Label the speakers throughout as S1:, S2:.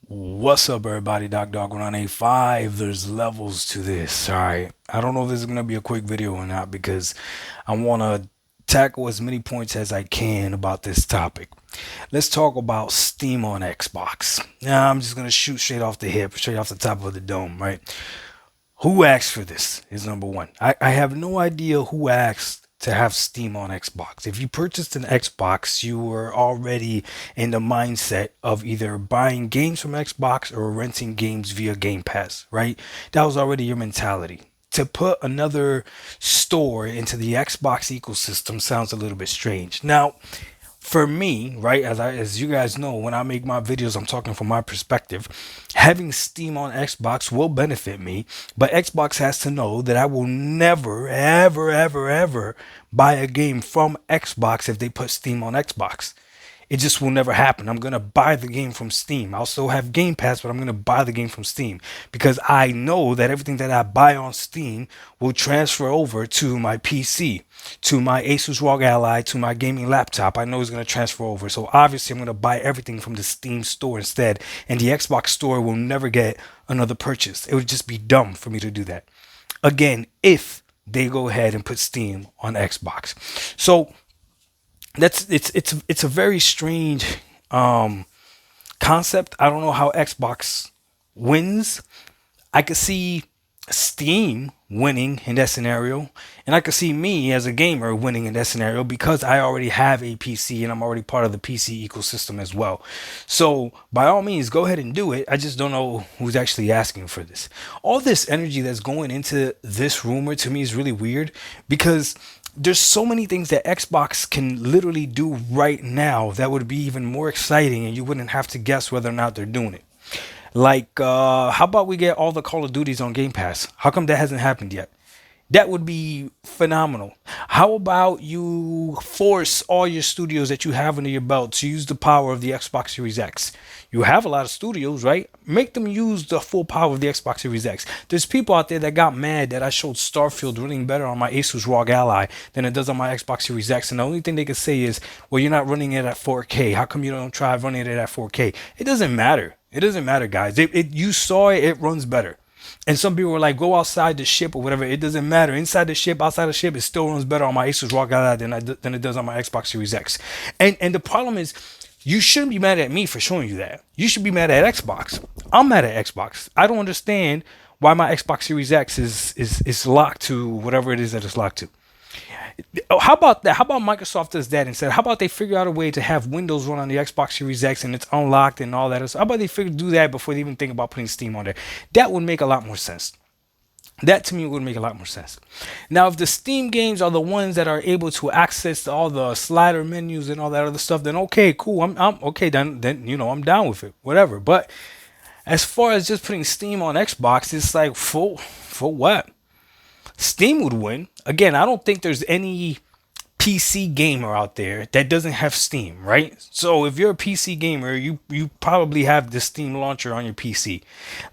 S1: What's up, everybody? Doc Dog 185. There's levels to this. All right. I don't know if this is going to be a quick video or not because I want to tackle as many points as I can about this topic. Let's talk about Steam on Xbox. Now, I'm just going to shoot straight off the hip, straight off the top of the dome, right? Who asked for this is number one. I have no idea who asked to have Steam on Xbox. If you purchased an Xbox, you were already in the mindset of either buying games from Xbox or renting games via Game Pass, right? That was already your mentality. To put another store into the Xbox ecosystem sounds a little bit strange. Now, for me, right, as you guys know, when I make my videos, I'm talking from my perspective. Having Steam on Xbox will benefit me, but Xbox has to know that I will never, ever, ever, ever buy a game from Xbox if they put Steam on Xbox. It just will never happen. I'm going to buy the game from Steam. I'll still have Game Pass, but I'm going to buy the game from Steam because I know that everything that I buy on Steam will transfer over to my PC, to my Asus ROG Ally, to my gaming laptop. I know it's going to transfer over. So obviously, I'm going to buy everything from the Steam store instead. And the Xbox store will never get another purchase. It would just be dumb for me to do that. Again, if they go ahead and put Steam on Xbox. So it's a very strange concept. I don't know how Xbox wins. I could see Steam winning in that scenario, and I could see me as a gamer winning in that scenario because I already have a PC and I'm already part of the PC ecosystem as well. So by all means, go ahead and do it. I just don't know who's actually asking for this. All this energy that's going into this rumor to me is really weird because there's so many things that Xbox can literally do right now that would be even more exciting, and you wouldn't have to guess whether or not they're doing it. Like, how about we get all the Call of Duties on Game Pass? How come that hasn't happened yet? That would be phenomenal. How about you force all your studios that you have under your belt to use the power of the Xbox Series X? You have a lot of studios, right? Make them use the full power of the Xbox Series X. There's people out there that got mad that I showed Starfield running better on my Asus ROG Ally than it does on my Xbox Series X. And the only thing they can say is, well, you're not running it at 4K. How come you don't try running it at 4K? It doesn't matter. It doesn't matter, guys. You saw it, it runs better. And some people were like, go outside the ship or whatever. It doesn't matter. Inside the ship, outside the ship, it still runs better on my Asus ROG Ally than it does on my Xbox Series X. And the problem is, you shouldn't be mad at me for showing you that. You should be mad at Xbox. I'm mad at Xbox. I don't understand why my Xbox Series X is locked to whatever it is that it's locked to. Oh, how about that? How about Microsoft does that instead? How about they figure out a way to have Windows run on the Xbox Series X and it's unlocked and all that? How about they do that before they even think about putting Steam on there? That would make a lot more sense. That to me would make a lot more sense. Now, if the Steam games are the ones that are able to access all the slider menus and all that other stuff, then okay, cool. I'm okay. Then I'm down with it. Whatever. But as far as just putting Steam on Xbox, it's like for what? Steam would win. Again, I don't think there's any PC gamer out there that doesn't have Steam, right? So if you're a PC gamer, you probably have the Steam launcher on your PC.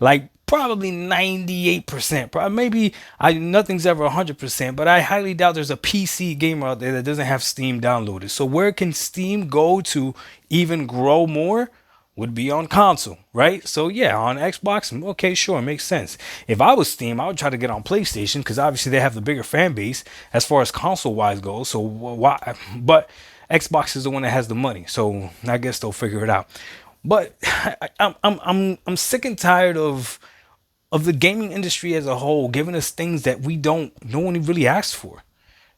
S1: Like probably 98%. Probably maybe I nothing's ever 100%, but I highly doubt there's a PC gamer out there that doesn't have Steam downloaded. So where can Steam go to even grow more? Would be on console, right? So yeah, on Xbox, okay, sure, makes sense. If I was Steam, I would try to get on PlayStation because obviously they have the bigger fan base as far as console wise goes. So why? But Xbox is the one that has the money, so I guess they'll figure it out. But I'm sick and tired of the gaming industry as a whole giving us things that no one really asked for.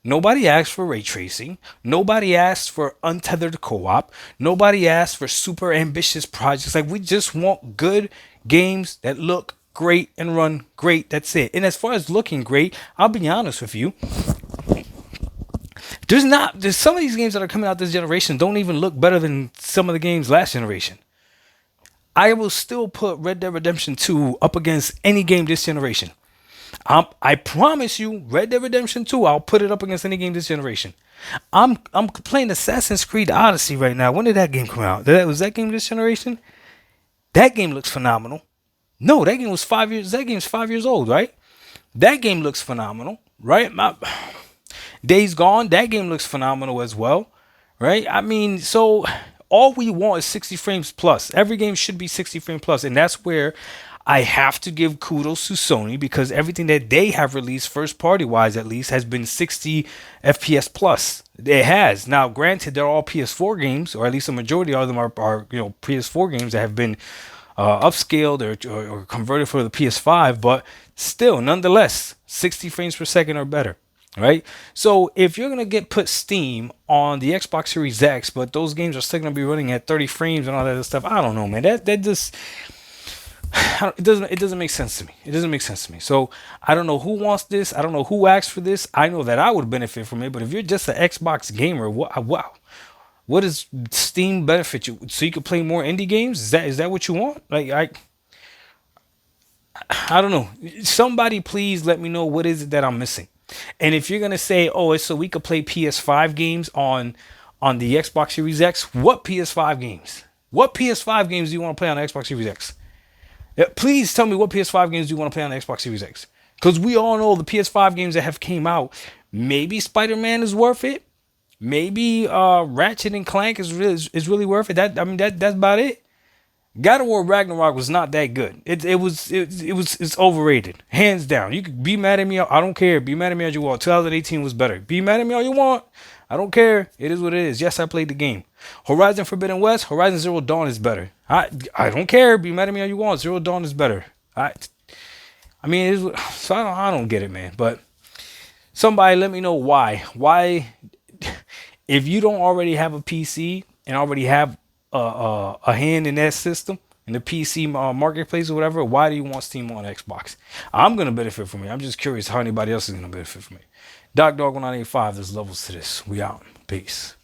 S1: Nobody asked for ray tracing. Nobody asked for untethered co-op. Nobody asked for super ambitious projects. Like we just want good games that look great and run great. That's it. And as far as looking great, I'll be honest with you. There's some of these games that are coming out this generation don't even look better than some of the games last generation. I will still put Red Dead Redemption 2 up against any game this generation. I promise you, Red Dead Redemption 2, I'll put it up against any game this generation. I'm playing Assassin's Creed Odyssey right now. When did that game come out? Was that game this generation? That game looks phenomenal. No, that game was 5 years. That game's 5 years old, right? That game looks phenomenal, right? Days Gone, that game looks phenomenal as well, right? I mean, so All we want is 60 frames plus. Every game should be 60 frames plus, and that's where I have to give kudos to Sony, because everything that they have released, first party wise at least, has been 60 FPS plus. It has. Now, granted, they're all PS4 games, or at least a majority of them are PS4 games that have been upscaled or converted for the PS5, but still, nonetheless, 60 frames per second or better. Right. So if you're gonna put Steam on the Xbox Series X, but those games are still gonna be running at 30 frames and all that other stuff, I don't know, man. That just it doesn't make sense to me. It doesn't make sense to me. So I don't know who wants this. I don't know who asked for this. I know that I would benefit from it, but if you're just an Xbox gamer, what does Steam benefit you? So you can play more indie games? Is that what you want? Like I don't know. Somebody please let me know what is it that I'm missing. And if you're gonna say, oh, it's so we could play PS5 games on the Xbox Series X, what PS5 games? What PS5 games do you want to play on the Xbox Series X? Yeah, please tell me what PS5 games do you want to play on the Xbox Series X? Because we all know the PS5 games that have came out. Maybe Spider-Man is worth it. Maybe Ratchet and Clank is really worth it. That's about it. God of War Ragnarok was not that good. It's overrated, hands down. You could be mad at me. I don't care. Be mad at me all you want. 2018 was better. Be mad at me all you want. I don't care. It is what it is. Yes, I played the game. Horizon Forbidden West, Horizon Zero Dawn is better. I don't care. Be mad at me all you want. Zero Dawn is better. I mean, so I don't get it, man. But somebody let me know why. Why, if you don't already have a PC and already have a hand in that system, in the PC marketplace or whatever, why do you want Steam on Xbox? I'm gonna benefit from it. I'm just curious how anybody else is gonna benefit from it. Doc Dog 1985. There's levels to this. We out. Peace.